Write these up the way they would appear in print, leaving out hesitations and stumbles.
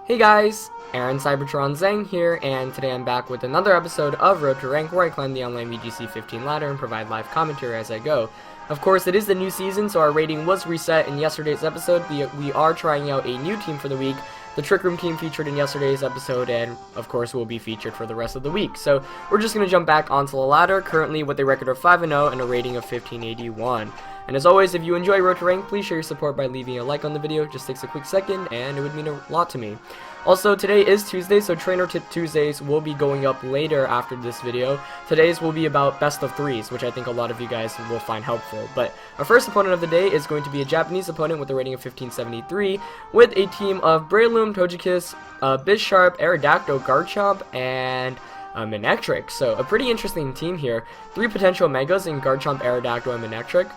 Hey guys, Aaron Cybertron Zhang here, and today I'm back with another episode of Road to Rank, where I climb the online VGC 15 ladder and provide live commentary as I go. Of course, it is the new season, so our rating was reset in yesterday's episode. We are trying out a new team for the week. The Trick Room team featured in yesterday's episode, and of course will be featured for the rest of the week. So we're just going to jump back onto the ladder, currently with a record of 5-0 and a rating of 1581. And as always, if you enjoy Road to Rank, please show your support by leaving a like on the video. It just takes a quick second, and it would mean a lot to me. Also, today is Tuesday, so Trainer Tip Tuesdays will be going up later after this video. Today's will be about best of threes, which I think a lot of you guys will find helpful. But our first opponent of the day is going to be a Japanese opponent with a rating of 1573, with a team of Breloom, Togekiss, Bisharp, Aerodactyl, Garchomp, and Manectric. So a pretty interesting team here. 3 potential Megas in Garchomp, Aerodactyl, and Manectric.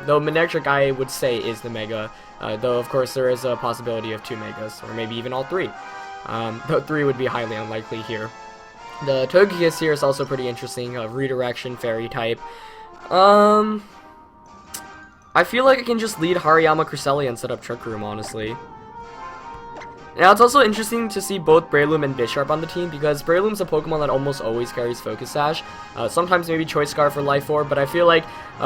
Though Manectric I would say is the Mega, though of course there is a possibility of 2 Megas, or maybe even all 3. Though 3 would be highly unlikely here. The Togekiss here is also pretty interesting, Redirection, Fairy type. I feel like I can just lead Hariyama Cresselia and set up Trick Room, honestly. Now, it's also interesting to see both Breloom and Bisharp on the team, because Breloom's a Pokemon that almost always carries Focus Sash. Sometimes maybe Choice Scarf or Life Orb, but I feel like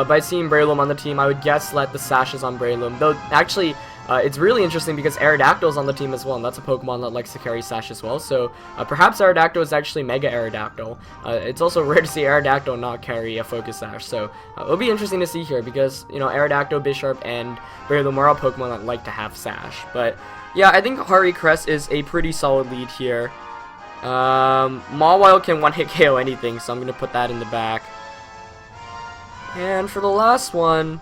by seeing Breloom on the team, I would guess that the Sash is on Breloom. Though, actually, it's really interesting because Aerodactyl is on the team as well, and that's a Pokemon that likes to carry Sash as well. So, perhaps Aerodactyl is actually Mega Aerodactyl. It's also rare to see Aerodactyl not carry a Focus Sash, so it'll be interesting to see here, because, you know, Aerodactyl, Bisharp, and Breloom are all Pokemon that like to have Sash. But yeah, I think Hari Crest is a pretty solid lead here. Mawile can one-hit KO anything, so I'm going to put that in the back. And for the last one,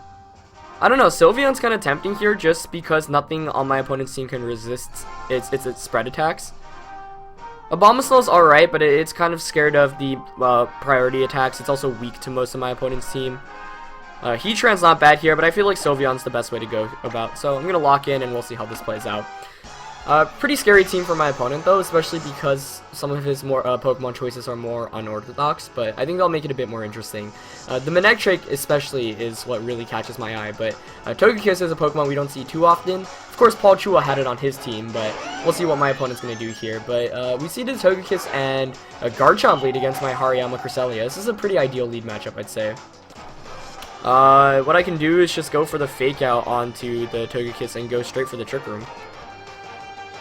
I don't know, Sylveon's kind of tempting here just because nothing on my opponent's team can resist its spread attacks. Abomasnow's alright, but it's kind of scared of the priority attacks. It's also weak to most of my opponent's team. Heatran's not bad here, but I feel like Sylveon's the best way to go about. So I'm going to lock in and we'll see how this plays out. Pretty scary team for my opponent though, especially because some of his more Pokemon choices are more unorthodox, but I think they'll make it a bit more interesting. The Manectric especially is what really catches my eye, but Togekiss is a Pokemon we don't see too often. Of course, Paul Chua had it on his team, but we'll see what my opponent's going to do here. But we see the Togekiss and Garchomp lead against my Hariyama Cresselia. This is a pretty ideal lead matchup, I'd say. What I can do is just go for the Fake Out onto the Togekiss and go straight for the Trick Room.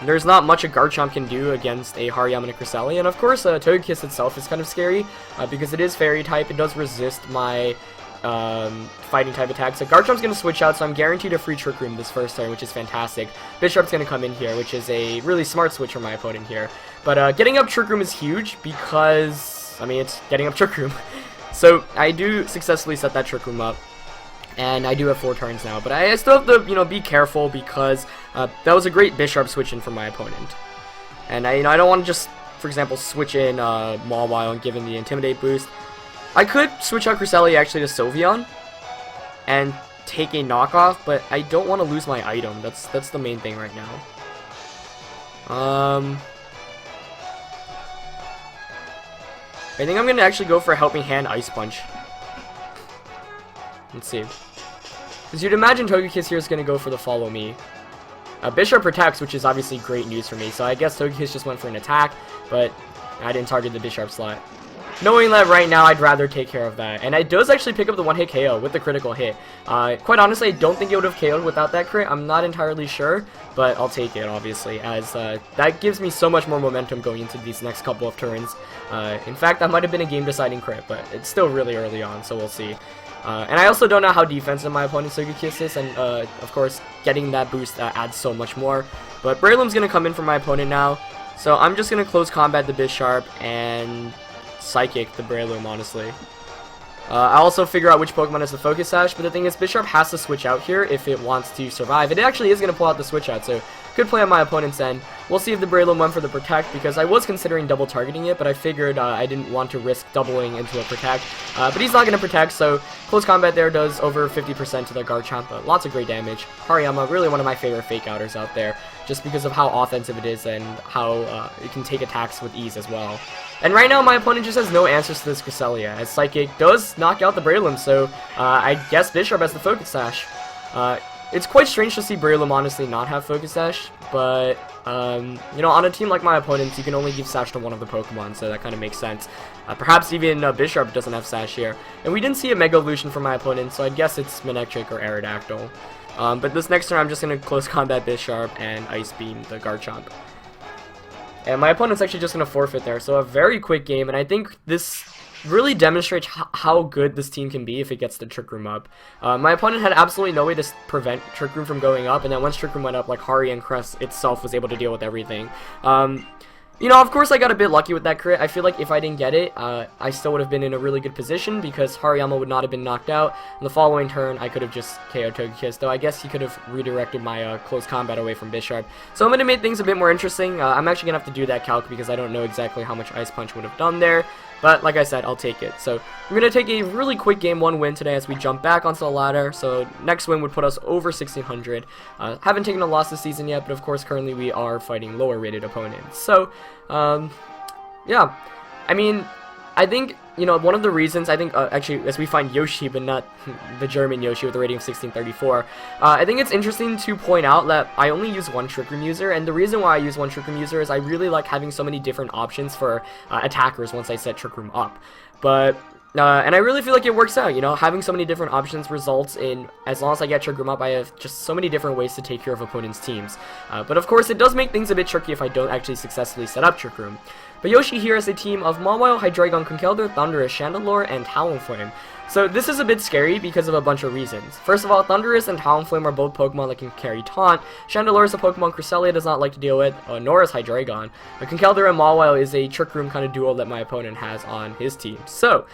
There's not much a Garchomp can do against a Hariyama and a Cresselia, and of course Togekiss itself is kind of scary, because it is Fairy type. It does resist my fighting type attacks. So Garchomp's going to switch out, so I'm guaranteed a free Trick Room this first turn, which is fantastic. Bisharp's going to come in here, which is a really smart switch for my opponent here. But getting up Trick Room is huge because, I mean, it's getting up Trick Room. So I do successfully set that Trick Room up, and I do have 4 turns now. But I still have to, you know, be careful because that was a great Bisharp switch in from my opponent. And I don't want to just, for example, switch in Mawile and give him the Intimidate boost. I could switch out Cresselia actually to Sylveon and take a knockoff, but I don't want to lose my item. That's the main thing right now. I think I'm going to actually go for a Helping Hand Ice Punch. Let's see. Because you'd imagine Togekiss here is going to go for the Follow Me. Bisharp protects, which is obviously great news for me. So I guess Togekiss just went for an attack, but I didn't target the Bisharp slot. Knowing that right now, I'd rather take care of that. And it does actually pick up the one-hit KO with the critical hit. Quite honestly, I don't think it would have KO'd without that crit. I'm not entirely sure, but I'll take it, obviously, as that gives me so much more momentum going into these next couple of turns. In fact, that might have been a game-deciding crit, but it's still really early on, so we'll see. And I also don't know how defensive my opponent's Togekiss is, and of course, getting that boost adds so much more. But Breloom's going to come in for my opponent now, so I'm just going to close combat the Bisharp and Psychic the Breloom, honestly. I also figure out which Pokemon has the Focus Sash, but the thing is, Bisharp has to switch out here if it wants to survive. It actually is going to pull out the switch out, so good play on my opponent's end. We'll see if the Breloom went for the Protect, because I was considering double targeting it, but I figured I didn't want to risk doubling into a Protect. But he's not going to Protect, so close combat there does over 50% to the Garchomp, but lots of great damage. Hariyama, really one of my favorite Fake Outers out there, just because of how offensive it is and how it can take attacks with ease as well. And right now, my opponent just has no answers to this Cresselia, as Psychic does knock out the Breloom, so I guess Bisharp has the Focus Sash. It's quite strange to see Breloom honestly not have Focus Sash, but You know, on a team like my opponent's, you can only give Sash to one of the Pokemon, so that kind of makes sense. Perhaps even Bisharp doesn't have Sash here. And we didn't see a Mega Evolution from my opponent, so I'd guess it's Manectric or Aerodactyl. But this next turn, I'm just going to close combat Bisharp and Ice Beam the Garchomp. And my opponent's actually just going to forfeit there, so a very quick game, and I think this really demonstrates how good this team can be if it gets the Trick Room up. My opponent had absolutely no way to prevent Trick Room from going up, and then once Trick Room went up, like, Hari and Crest itself was able to deal with everything. You know, of course I got a bit lucky with that crit. I feel like if I didn't get it, I still would have been in a really good position because Hariyama would not have been knocked out. And the following turn, I could have just KO'd Togekiss, though I guess he could have redirected my close combat away from Bisharp. So I'm going to make things a bit more interesting. I'm actually going to have to do that calc because I don't know exactly how much Ice Punch would have done there. But like I said, I'll take it. So we're going to take a really quick game 1 win today as we jump back onto the ladder. So next win would put us over 1600. Haven't taken a loss this season yet, but of course currently we are fighting lower rated opponents. So yeah, I mean, I think, you know, one of the reasons, I think, actually, as we find Yoshi, but not the German Yoshi with a rating of 1634, I think it's interesting to point out that I only use one Trick Room user, and the reason why I use one Trick Room user is I really like having so many different options for attackers once I set Trick Room up. But and I really feel like it works out, you know, having so many different options results in, as long as I get Trick Room up, I have just so many different ways to take care of opponents' teams. But of course, it does make things a bit tricky if I don't actually successfully set up Trick Room. But Yoshi here has a team of Mawile, Hydreigon, Conkeldurr, Thundurus, Chandelure, and Talonflame. So this is a bit scary because of a bunch of reasons. First of all, Thundurus and Talonflame are both Pokemon that can carry Taunt. Chandelure is a Pokemon Cresselia does not like to deal with, nor is Hydreigon. Conkeldurr and Mawile is a Trick Room kind of duo that my opponent has on his team. So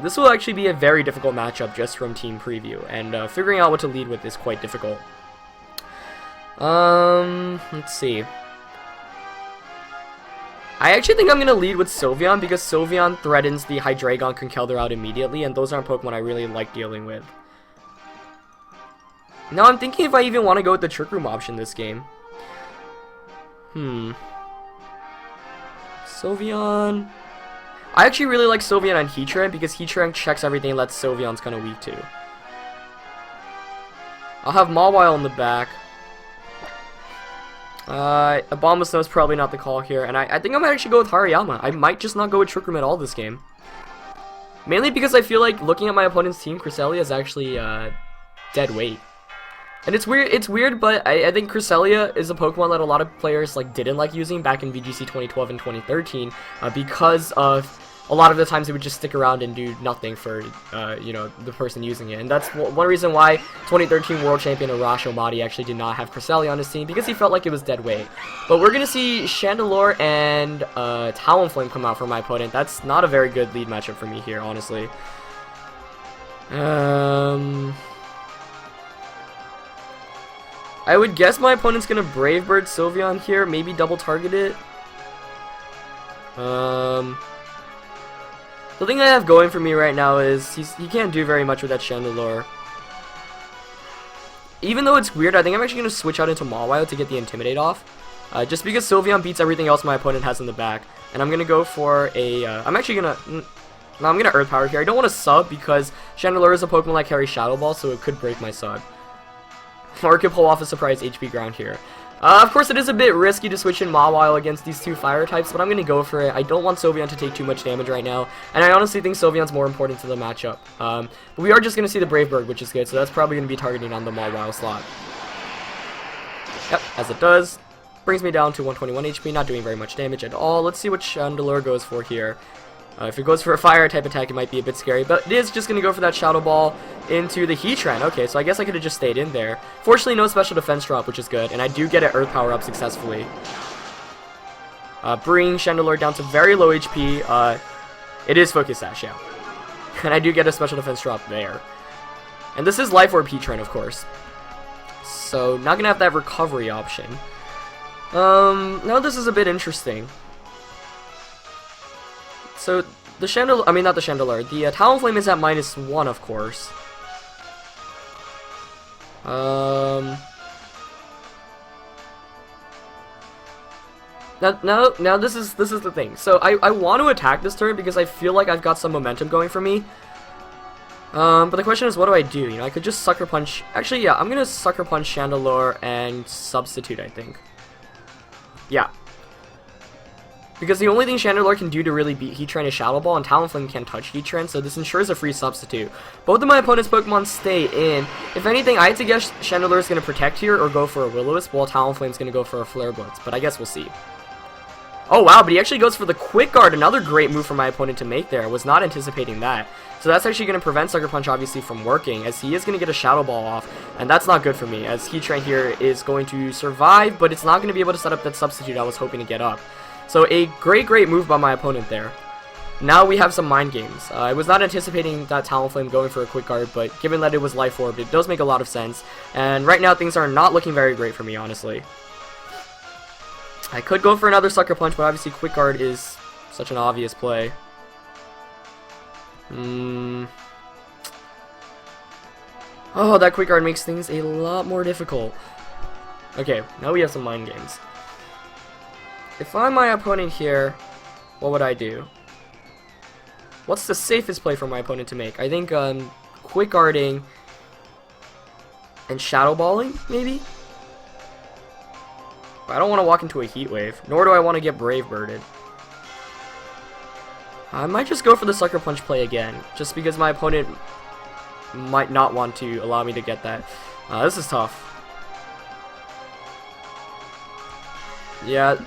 this will actually be a very difficult matchup just from team preview, and figuring out what to lead with is quite difficult. Let's see. I actually think I'm going to lead with Sylveon because Sylveon threatens the Hydreigon Conkeldurr out immediately, and those aren't Pokemon I really like dealing with. Now I'm thinking if I even want to go with the Trick Room option this game. Sylveon. I actually really like Sylveon on Heatran because Heatran checks everything that Sylveon's kind of weak to. I'll have Mawile in the back. Abomasnow is probably not the call here, and I think I might actually go with Hariyama. I might just not go with Trick Room at all this game. Mainly because I feel like looking at my opponent's team, Cresselia is actually dead weight. And it's weird, but I think Cresselia is a Pokemon that a lot of players didn't like using back in VGC 2012 and 2013 because of a lot of the times it would just stick around and do nothing for, you know, the person using it. And that's one reason why 2013 World Champion Arashi Omadi actually did not have Cresselia on his team, because he felt like it was dead weight. But we're going to see Chandelure and Talonflame come out for my opponent. That's not a very good lead matchup for me here, honestly. I would guess my opponent's going to Brave Bird Sylveon here, maybe double target it. The thing I have going for me right now is he can't do very much with that Chandelure. Even though it's weird, I think I'm actually going to switch out into Mawile to get the Intimidate off. Just because Sylveon beats everything else my opponent has in the back. And I'm going to go for a... I'm actually going to... No, I'm going to Earth Power here. I don't want to sub because Chandelure is a Pokemon that carries Shadow Ball, so it could break my sub. Or it could pull off a surprise HP ground here. Of course, it is a bit risky to switch in Mawile against these two fire types, but I'm going to go for it. I don't want Sylveon to take too much damage right now, and I honestly think Sylveon's more important to the matchup. But we are just going to see the Brave Bird, which is good, so that's probably going to be targeting on the Mawile slot. Yep, as it does. Brings me down to 121 HP, not doing very much damage at all. Let's see what Chandelure goes for here. If it goes for a fire type attack, it might be a bit scary, but it is just going to go for that Shadow Ball into the Heatran. Okay, so I guess I could have just stayed in there. Fortunately, no special defense drop, which is good, and I do get an Earth Power up successfully. Bringing Chandelure down to very low HP. It is Focus Sash, yeah. And I do get a special defense drop there. And this is Life Orb Heatran, of course. So, not going to have that recovery option. Now this is a bit interesting. So, the Chandelure, I mean not the Chandelure, the Talonflame is at -1, of course. Now this is the thing. So, I want to attack this turn because I feel like I've got some momentum going for me. But the question is, what do I do? You know, I could just Sucker Punch. Actually, yeah, I'm gonna Sucker Punch Chandelure and substitute, I think. Yeah. Because the only thing Chandelure can do to really beat Heatran is Shadow Ball, and Talonflame can't touch Heatran, so this ensures a free substitute. Both of my opponent's Pokemon stay in. If anything, I had to guess Chandelure is going to protect here or go for a Will-O-Wisp, while Talonflame's going to go for a Flare Blitz, but I guess we'll see. Oh wow, but he actually goes for the Quick Guard, another great move for my opponent to make there. I was not anticipating that. So that's actually going to prevent Sucker Punch, obviously, from working, as he is going to get a Shadow Ball off, and that's not good for me, as Heatran here is going to survive, but it's not going to be able to set up that substitute I was hoping to get up. So a great move by my opponent there. Now we have some mind games. I was not anticipating that Talonflame going for a Quick Guard, but given that it was Life Orb, it does make a lot of sense. And right now things are not looking very great for me, honestly. I could go for another Sucker Punch, but obviously Quick Guard is such an obvious play. Oh, that Quick Guard makes things a lot more difficult. Okay, now we have some mind games. If I'm my opponent here, what would I do? What's the safest play for my opponent to make? I think Quick Guarding and Shadow Balling, maybe? I don't want to walk into a Heat Wave, nor do I want to get Brave Birded. I might just go for the Sucker Punch play again, just because my opponent might not want to allow me to get that. This is tough. Yeah.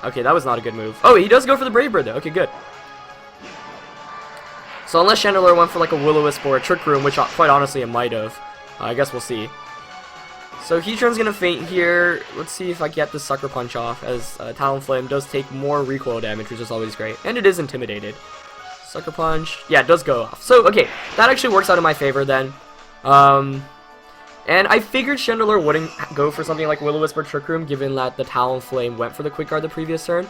Okay, that was not a good move. Oh, he does go for the Brave Bird, though. Okay, good. So unless Chandelure went for like a Will-O-Wisp or a Trick Room, which quite honestly it might have, I guess we'll see. So Heatran's gonna faint here. Let's see if I get the Sucker Punch off, as Talonflame does take more recoil damage, which is always great. And it is intimidated. Sucker Punch. Yeah, it does go off. So, okay, that actually works out in my favor then. And I figured Chandelure wouldn't go for something like Will-O-Wisp or Trick Room, given that the Talonflame went for the Quick Guard the previous turn.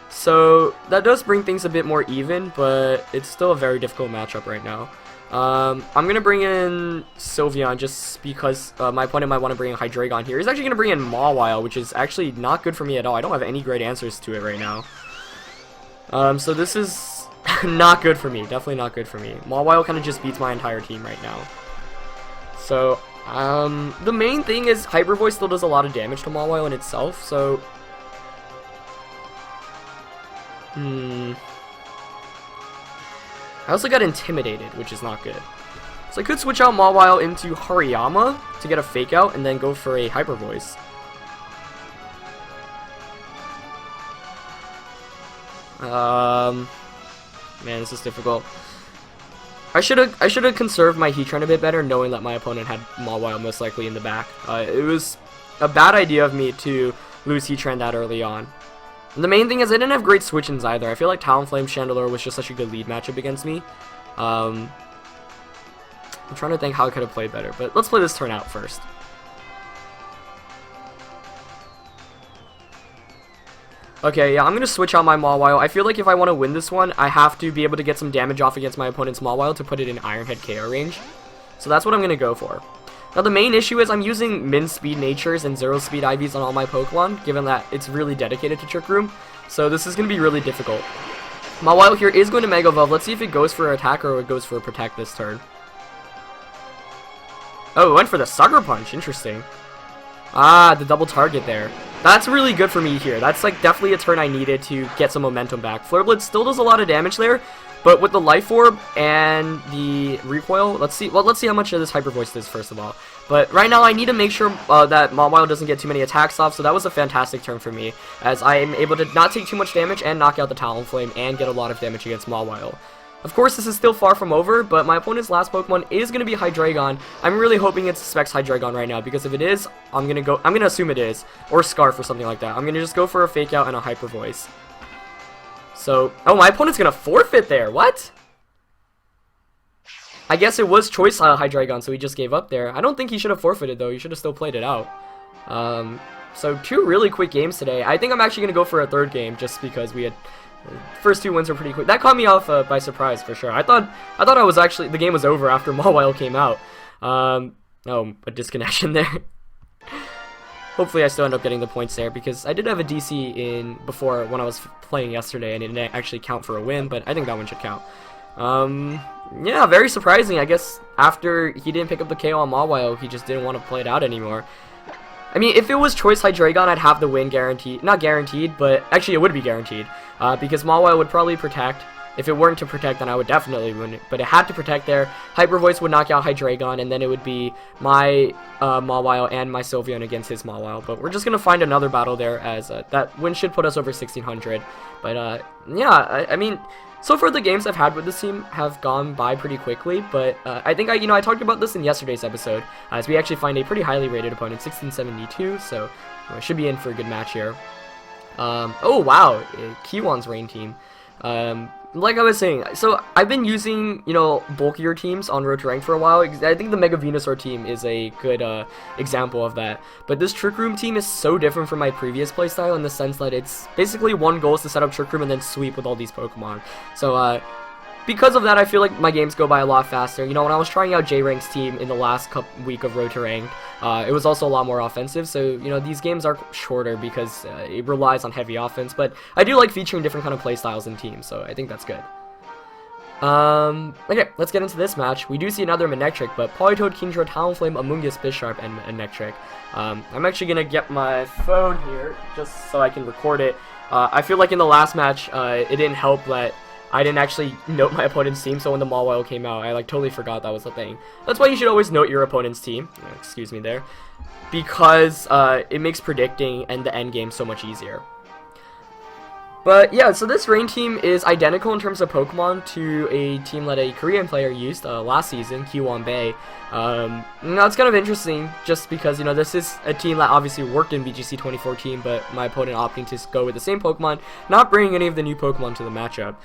So that does bring things a bit more even, but it's still a very difficult matchup right now. I'm going to bring in Sylveon just because my opponent might want to bring in Hydreigon here. He's actually going to bring in Mawile, which is actually not good for me at all. I don't have any great answers to it right now. So this is not good for me. Definitely not good for me. Mawile kind of just beats my entire team right now. So the main thing is Hyper Voice still does a lot of damage to Mawile in itself, so I also got intimidated, which is not good. So I could switch out Mawile into Hariyama to get a Fake Out and then go for a Hyper Voice. Man, this is difficult. I should have conserved my Heatran a bit better, knowing that my opponent had Mawile most likely in the back. It was a bad idea of me to lose Heatran that early on. And the main thing is I didn't have great switch-ins either. I feel like Talonflame Chandelure was just such a good lead matchup against me. I'm trying to think how I could have played better, but let's play this turn out first. Okay, yeah, I'm going to switch out my Mawile. I feel like if I want to win this one, I have to be able to get some damage off against my opponent's Mawile to put it in Iron Head KO range. So that's what I'm going to go for. Now the main issue is I'm using min speed natures and 0 speed IVs on all my Pokemon, given that it's really dedicated to Trick Room. So this is going to be really difficult. Mawile here is going to Mega Evolve. Let's see if it goes for an attack or it goes for a protect this turn. Oh, it went for the Sucker Punch. Interesting. Ah, the double target there. That's really good for me here. That's like definitely a turn I needed to get some momentum back. Flare Blitz still does a lot of damage there, but with the Life Orb and the recoil, let's see how much of this Hyper Voice does first of all. But right now I need to make sure that Mawile doesn't get too many attacks off, so that was a fantastic turn for me, as I am able to not take too much damage and knock out the Talonflame and get a lot of damage against Mawile. Of course, this is still far from over, but my opponent's last Pokemon is going to be Hydreigon. I'm really hoping it's Specs Hydreigon right now, because if it is, I'm going to assume it is, or Scarf or something like that. I'm going to just go for a Fake Out and a Hyper Voice. So, oh, my opponent's going to forfeit there. What? I guess it was Choice Hydreigon, so he just gave up there. I don't think he should have forfeited, though. He should have still played it out. So, 2 really quick games today. I think I'm actually going to go for a 3rd game, just because we had... First 2 wins were pretty quick. That caught me off by surprise for sure. I thought I was actually the game was over after Mawile came out. Oh, a disconnection there. Hopefully I still end up getting the points there, because I did have a DC in before when I was playing yesterday and it didn't actually count for a win, but I think that one should count. Yeah, very surprising. I guess after he didn't pick up the KO on Mawile, he just didn't want to play it out anymore. I mean, if it was Choice Hydreigon, I'd have the win guaranteed. Not guaranteed, but actually it would be guaranteed. Because Mawile would probably protect. If it weren't to protect, then I would definitely win it. But it had to protect there. Hyper Voice would knock out Hydreigon, and then it would be my Mawile and my Sylveon against his Mawile. But we're just going to find another battle there, as that win should put us over 1600. But yeah, I mean, so far the games I've had with this team have gone by pretty quickly. But I think I talked about this in yesterday's episode, as we actually find a pretty highly rated opponent, 1672. So I should be in for a good match here. Oh wow, Kiwan's Rain team. Like I was saying, so I've been using, bulkier teams on Road to Rank for a while. I think the Mega Venusaur team is a good example of that. But this Trick Room team is so different from my previous playstyle in the sense that it's basically one goal is to set up Trick Room and then sweep with all these Pokemon. So, because of that, I feel like my games go by a lot faster. When I was trying out J-Rank's team in the last week of Road to Rank, it was also a lot more offensive. So, these games are shorter because it relies on heavy offense. But I do like featuring different kind of playstyles in teams, so I think that's good. Okay, let's get into this match. We do see another Manectric, but Politoed, Kingdra, Talonflame, Amoonguss, Bisharp, and Manectric. I'm actually gonna get my phone here just so I can record it. I feel like in the last match, it didn't help that I didn't actually note my opponent's team, so when the Mawile came out, I totally forgot that was a thing. That's why you should always note your opponent's team. Excuse me there. Because it makes predicting and the end game so much easier. But yeah, so this Rain team is identical in terms of Pokemon to a team that a Korean player used last season, Kiwan Bay. Now it's kind of interesting just because, this is a team that obviously worked in VGC 2014, but my opponent opting to go with the same Pokemon, not bringing any of the new Pokemon to the matchup.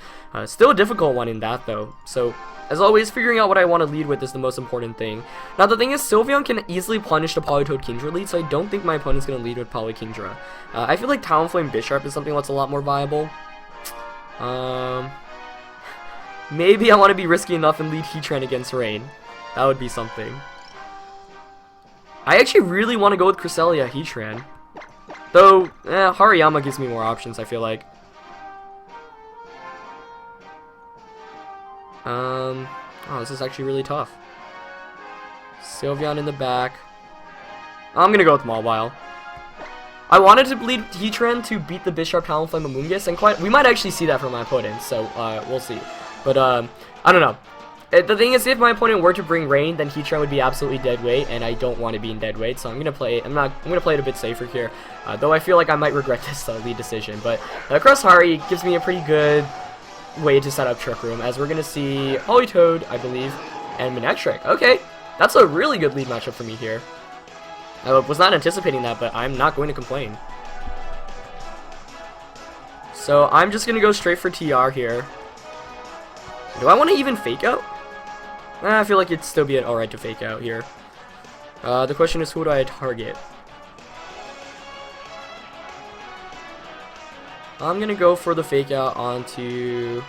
Still a difficult one in that though. So, as always, figuring out what I want to lead with is the most important thing. Now the thing is, Sylveon can easily punish the Politoed Kingdra lead, so I don't think my opponent's going to lead with Poly Kingdra. I feel like Talonflame Bisharp is something that's a lot more viable. Maybe I want to be risky enough and lead Heatran against Rain. That would be something. I actually really want to go with Cresselia Heatran. Though, Hariyama gives me more options, I feel like. Oh, this is actually really tough. Sylveon in the back. I'm gonna go with Mawile. I wanted to lead Heatran to beat the Bisharp, Talonflame, Amoonguss, and we might actually see that from my opponent, so we'll see. But I don't know. The thing is, if my opponent were to bring Rain, then Heatran would be absolutely dead weight, and I don't want to be in dead weight, so I'm gonna play it a bit safer here. Though I feel like I might regret this lead decision. But Cross Hari gives me a pretty good way to set up Trick Room, as we're gonna see Politoed, I believe, and Manectric. Okay, that's a really good lead matchup for me here. I was not anticipating that, but I'm not going to complain. So I'm just gonna go straight for TR here. Do I want to even fake out? I feel like it'd still be alright to fake out here. The question is, who do I target? I'm gonna go for the fake out onto...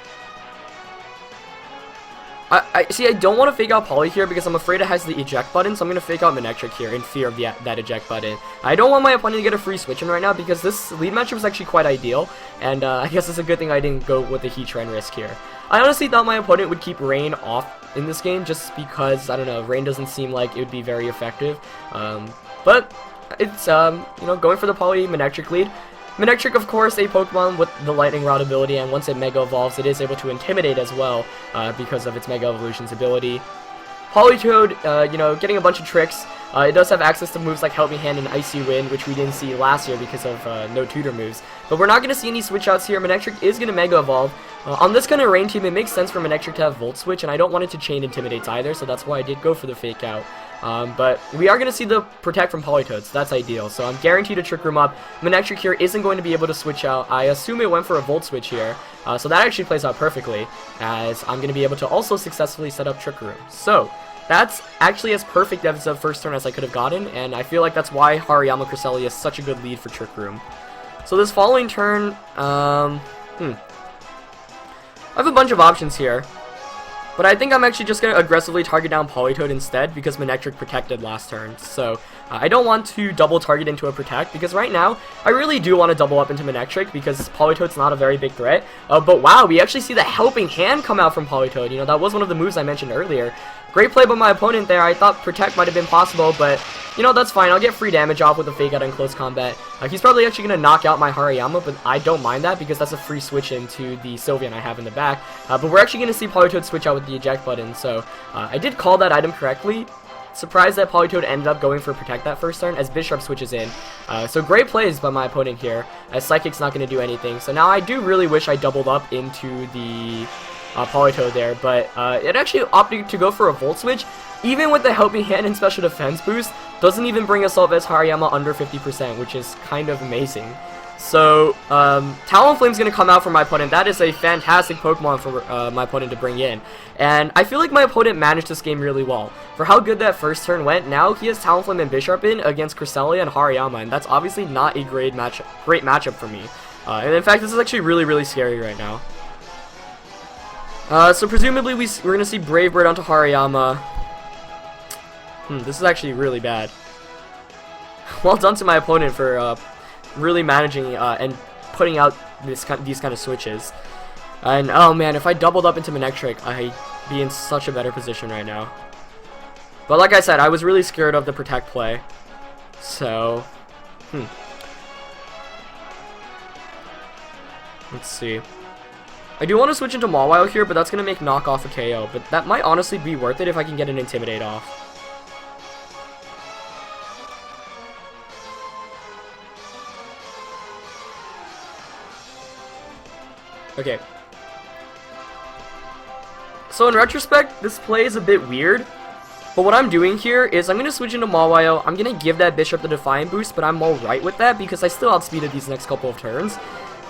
I don't want to fake out Poly here because I'm afraid it has the eject button, so I'm going to fake out Manectric here in fear of that eject button. I don't want my opponent to get a free switch in right now because this lead matchup is actually quite ideal, and I guess it's a good thing I didn't go with the Heatran risk here. I honestly thought my opponent would keep Rain off in this game just because, I don't know, Rain doesn't seem like it would be very effective, but it's, going for the Poly Manectric lead. Manectric, of course, a Pokemon with the Lightning Rod ability, and once it Mega Evolves, it is able to Intimidate as well, because of its Mega Evolution's ability. Politoed, getting a bunch of tricks. It does have access to moves like Help Me Hand and Icy Wind, which we didn't see last year because of no tutor moves. But we're not going to see any switch outs here. Manectric is going to Mega Evolve. On this kind of Rain team, it makes sense for Manectric to have Volt Switch, and I don't want it to Chain Intimidates either, so that's why I did go for the Fake Out. But we are going to see the Protect from Politoed, so that's ideal. So I'm guaranteed to Trick Room up. Manectric here isn't going to be able to switch out. I assume it went for a Volt Switch here, so that actually plays out perfectly, as I'm going to be able to also successfully set up Trick Room. So that's actually as perfect as a first turn as I could have gotten, and I feel like that's why Hariyama Cresselia is such a good lead for Trick Room. So this following turn, I have a bunch of options here. But I think I'm actually just going to aggressively target down Politoed instead because Manectric protected last turn. So I don't want to double target into a protect because right now I really do want to double up into Manectric because Politoed's not a very big threat. But wow, we actually see the Helping Hand come out from Politoed. That was one of the moves I mentioned earlier. Great play by my opponent there. I thought protect might have been possible, but you know, that's fine. I'll get free damage off with a fake out in close combat. He's probably actually going to knock out my Hariyama, but I don't mind that because that's a free switch into the Sylveon I have in the back. But we're actually going to see Politoed switch out with the eject button, so I did call that item correctly. Surprised that Politoed ended up going for protect that first turn as Bisharp switches in. So great plays by my opponent here, as Psychic's not going to do anything. So now I do really wish I doubled up into the Politoed there, but it actually opted to go for a Volt Switch. Even with the Helping Hand and Special Defense boost, doesn't even bring Assault Vest Hariyama under 50%, which is kind of amazing. So, Talonflame's going to come out for my opponent. That is a fantastic Pokemon for my opponent to bring in. And I feel like my opponent managed this game really well. For how good that first turn went, now he has Talonflame and Bisharp in against Cresselia and Hariyama, and that's obviously not a great matchup for me. And in fact, this is actually really, really scary right now. So presumably we're going to see Brave Bird onto Hariyama. This is actually really bad. Well done to my opponent for really managing and putting out these kind of switches. And oh man, if I doubled up into Manectric, I'd be in such a better position right now. But like I said, I was really scared of the protect play. So, let's see. I do want to switch into Mawile here, but that's going to make knock off a KO. But that might honestly be worth it if I can get an Intimidate off. Okay. So in retrospect, this play is a bit weird. But what I'm doing here is I'm going to switch into Mawile. I'm going to give that Bisharp the Defiant boost, but I'm alright with that because I still outspeeded these next couple of turns.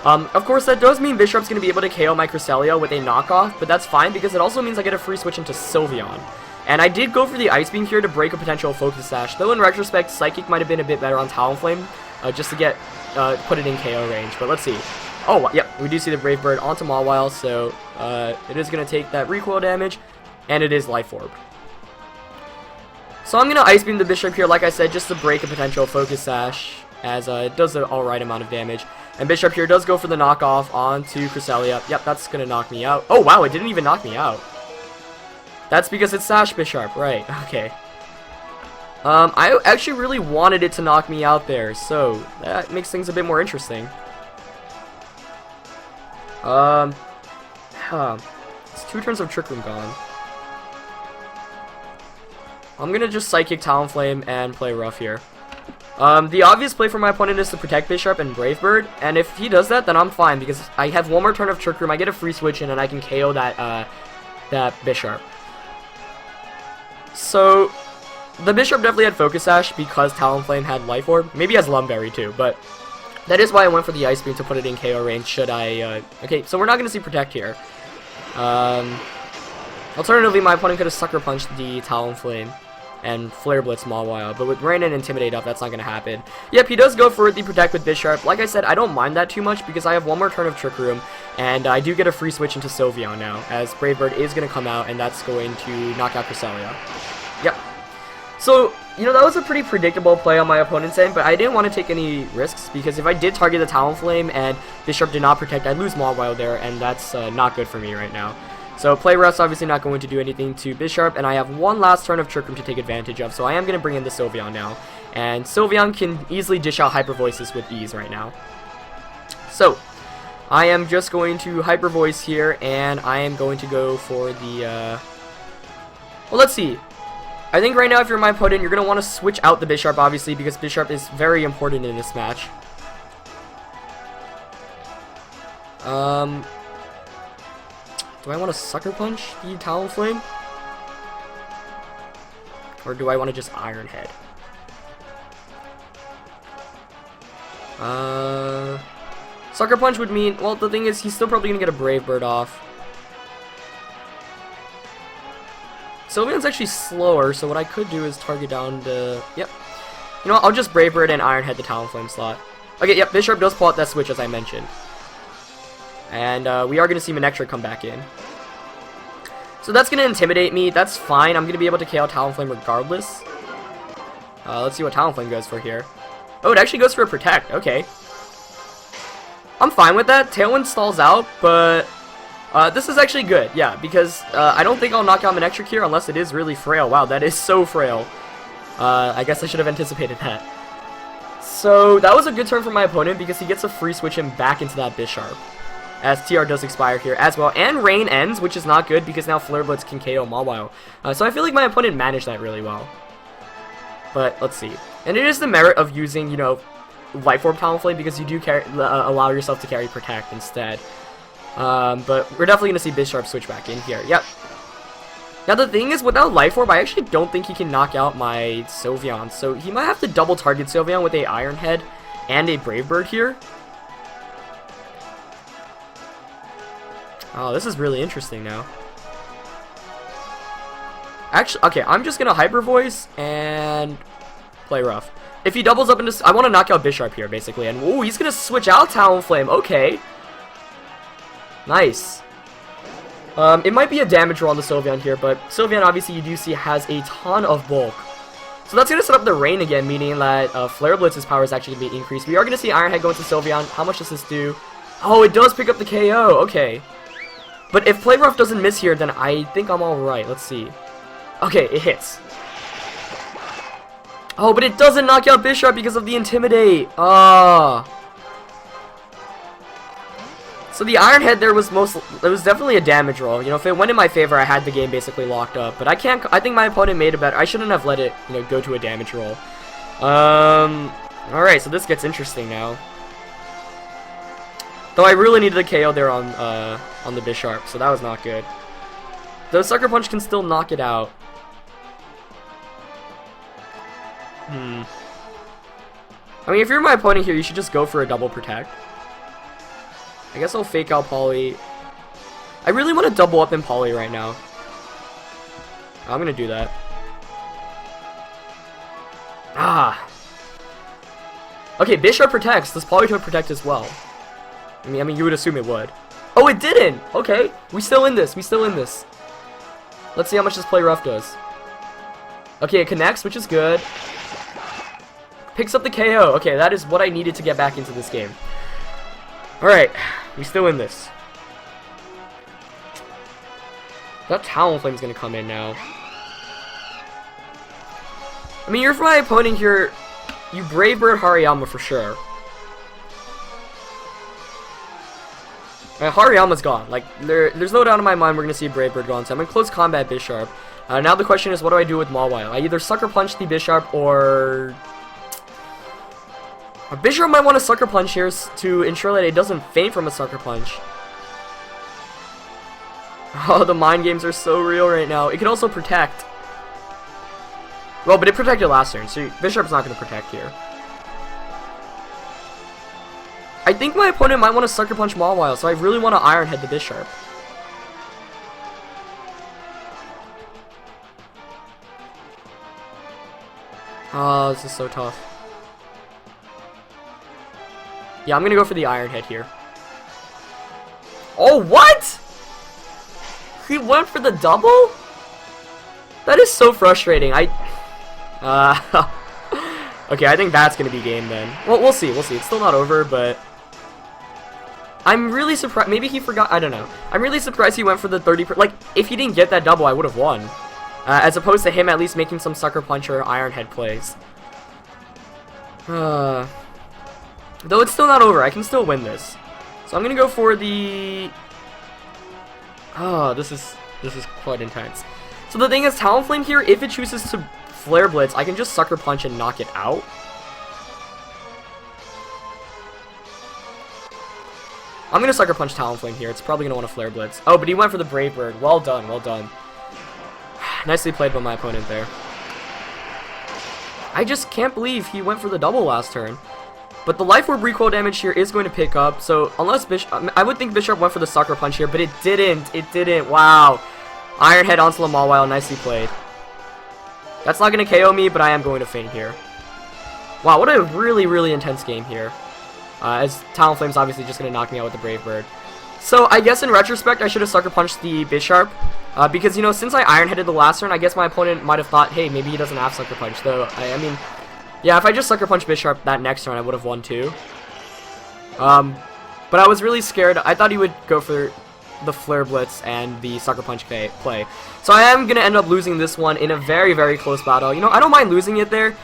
Of course, that does mean Bisharp's going to be able to KO my Cresselia with a knockoff, but that's fine because it also means I get a free switch into Sylveon. And I did go for the Ice Beam here to break a potential Focus Sash, though in retrospect, Psychic might have been a bit better on Talonflame, just to get, put it in KO range, but let's see. Oh, yep, we do see the Brave Bird onto Mawile, so it is going to take that recoil damage, and it is Life Orb. So I'm going to Ice Beam the Bisharp here, like I said, just to break a potential Focus Sash, as it does an alright amount of damage. And Bisharp here does go for the knockoff onto Cresselia. Yep, that's going to knock me out. Oh, wow, it didn't even knock me out. That's because it's Sash Bisharp, right, okay. I actually really wanted it to knock me out there, so that makes things a bit more interesting. It's 2 turns of Trick Room gone. I'm gonna just Psychic Talonflame and play rough here. The obvious play for my opponent is to protect Bisharp and Brave Bird, and if he does that, then I'm fine, because I have one more turn of Trick Room, I get a free switch in, and I can KO that Bisharp. So, the Bisharp definitely had Focus Sash because Talonflame had Life Orb. Maybe he has Lumberry too, but that is why I went for the Ice Beam to put it in KO range should I, okay, so we're not going to see Protect here. Alternatively, my opponent could have Sucker Punched the Talonflame and Flare Blitz Mawile, but with Rain and Intimidate up, that's not going to happen. Yep, he does go for the Protect with Bisharp. Like I said, I don't mind that too much because I have one more turn of Trick Room, and I do get a free switch into Sylveon now, as Brave Bird is going to come out, and that's going to knock out Cresselia. Yep. So, you know, that was a pretty predictable play on my opponent's end, but I didn't want to take any risks, because if I did target the Talonflame and Bisharp did not protect, I'd lose Mawile there, and that's not good for me right now. So, Play Rough's obviously not going to do anything to Bisharp, and I have one last turn of Trick Room to take advantage of, so I am going to bring in the Sylveon now. And Sylveon can easily dish out Hyper Voices with ease right now. So, I am just going to Hyper Voice here, and I am going to go for the, well, let's see. I think right now, if you're my opponent, you're going to want to switch out the Bisharp, obviously, because Bisharp is very important in this match. Do I want to Sucker Punch the Talonflame? Or do I want to just Iron Head? Sucker Punch would mean, well, the thing is, he's still probably going to get a Brave Bird off. Sylveon's actually slower, so what I could do is target down the... Yep. You know what, I'll just Brave Bird and Iron Head the Talonflame slot. Okay, yep, Bisharp does pull out that switch, as I mentioned. And we are going to see Manectric come back in. So that's going to intimidate me. That's fine. I'm going to be able to KO Talonflame regardless. Let's see what Talonflame goes for here. Oh, it actually goes for a Protect. Okay. I'm fine with that. Tailwind stalls out, but... This is actually good, yeah, because I don't think I'll knock out Manectric here unless it is really frail. Wow, that is so frail. I guess I should have anticipated that. So that was a good turn for my opponent because he gets to free switch him back into that Bisharp, as TR does expire here as well. And Rain ends, which is not good because now Flare Blitz can KO Mawile. So I feel like my opponent managed that really well. But let's see. And it is the merit of using, you know, Life Orb Talonflame because you do allow yourself to carry Protect instead. But we're definitely going to see Bisharp switch back in here. Yep. Now the thing is, without Life Orb, I actually don't think he can knock out my Sylveon. So he might have to double target Sylveon with a Iron Head and a Brave Bird here. Oh, this is really interesting now. Actually, okay, I'm just going to Hyper Voice and play rough. If he doubles up into... I want to knock out Bisharp here, basically. And, ooh, he's going to switch out Talonflame. Okay. Nice. It might be a damage roll on the Sylveon here, but Sylveon, obviously, you do see has a ton of bulk. So that's going to set up the Rain again, meaning that Flare Blitz's power is actually going to be increased. We are going to see Iron Head go into Sylveon. How much does this do? Oh, it does pick up the KO. Okay. But if Play Rough doesn't miss here, then I think I'm alright. Let's see. Okay, it hits. Oh, but it doesn't knock out Bisharp because of the Intimidate. Ah. So the Iron Head there was definitely a damage roll. You know, if it went in my favor, I had the game basically locked up. But I think my opponent made it better. I shouldn't have let it, you know, go to a damage roll. Alright, so this gets interesting now. Though I really needed a KO there on the Bisharp, so that was not good. The Sucker Punch can still knock it out. I mean, if you're my opponent here, you should just go for a double protect. I guess I'll fake out Poly. I really want to double up in Poly right now. I'm gonna do that. Ah. Okay, Bisharp protects. Does Polytoad protect as well? I mean, you would assume it would. Oh, it didn't! Okay, we still in this. We still in this. Let's see how much this Play Rough does. Okay, it connects, which is good. Picks up the KO. Okay, that is what I needed to get back into this game. Alright, we still in this. That Talonflame's gonna come in now. I mean, you're for my opponent here. You Brave Bird Hariyama for sure. Hariyama's gone. Like, there's no doubt in my mind we're gonna see Brave Bird gone. So I'm in close combat Bisharp. Now the question is, what do I do with Mawile? I either Sucker Punch the Bisharp or... Bisharp might want to Sucker Punch here to ensure that it doesn't faint from a Sucker Punch. Oh, the mind games are so real right now. It can also protect. Well, but it protected last turn, so Bisharp's not going to protect here. I think my opponent might want to Sucker Punch Mawile, so I really want to Iron Head the Bisharp. Oh, this is so tough. Yeah, I'm going to go for the Iron Head here. Oh, what? He went for the double? That is so frustrating. Okay, I think that's going to be game then. Well, we'll see. We'll see. It's still not over, but... I'm really surprised. Maybe he forgot. I don't know. I'm really surprised he went for the 30%. Like, if he didn't get that double, I would have won. As opposed to him at least making some Sucker Punch or Iron Head plays. Though it's still not over. I can still win this. So I'm going to go for the... Oh, this is quite intense. So the thing is, Talonflame here, if it chooses to Flare Blitz, I can just Sucker Punch and knock it out. I'm going to Sucker Punch Talonflame here. It's probably going to want to Flare Blitz. Oh, but he went for the Brave Bird. Well done, well done. Nicely played by my opponent there. I just can't believe he went for the double last turn. But the Life Orb recoil damage here is going to pick up, so unless I would think Bisharp went for the Sucker Punch here, but it didn't. It didn't. Wow. Iron Head onto the Mawile. Nicely played. That's not going to KO me, but I am going to faint here. Wow, what a really, really intense game here. As Talonflame's obviously just going to knock me out with the Brave Bird. So I guess in retrospect, I should have Sucker Punched the Bisharp. Because, you know, since I Iron Headed the last turn, I guess my opponent might have thought, hey, maybe he doesn't have Sucker Punch. Though, I mean... Yeah, if I just Sucker Punch Bisharp that next turn, I would have won too. But I was really scared. I thought he would go for... the Flare Blitz and the Sucker Punch play. So I am going to end up losing this one in a very, very close battle. You know, I don't mind losing it there.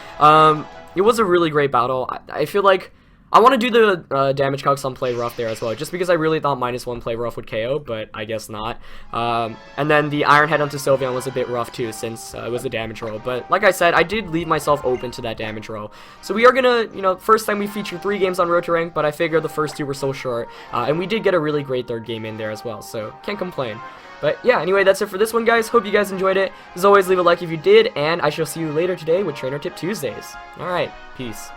It was a really great battle. I feel like I want to do the damage calcs on Play Rough there as well, just because I really thought -1 Play Rough would KO, but I guess not. And then the Iron Head onto Sylveon was a bit rough too, since it was a damage roll. But like I said, I did leave myself open to that damage roll. So we are gonna, you know, first time we featured 3 games on Road to Rank, but I figured the first 2 were so short, and we did get a really great 3rd game in there as well, so can't complain. But yeah, anyway, that's it for this one, guys. Hope you guys enjoyed it. As always, leave a like if you did, and I shall see you later today with Trainer Tip Tuesdays. Alright, peace.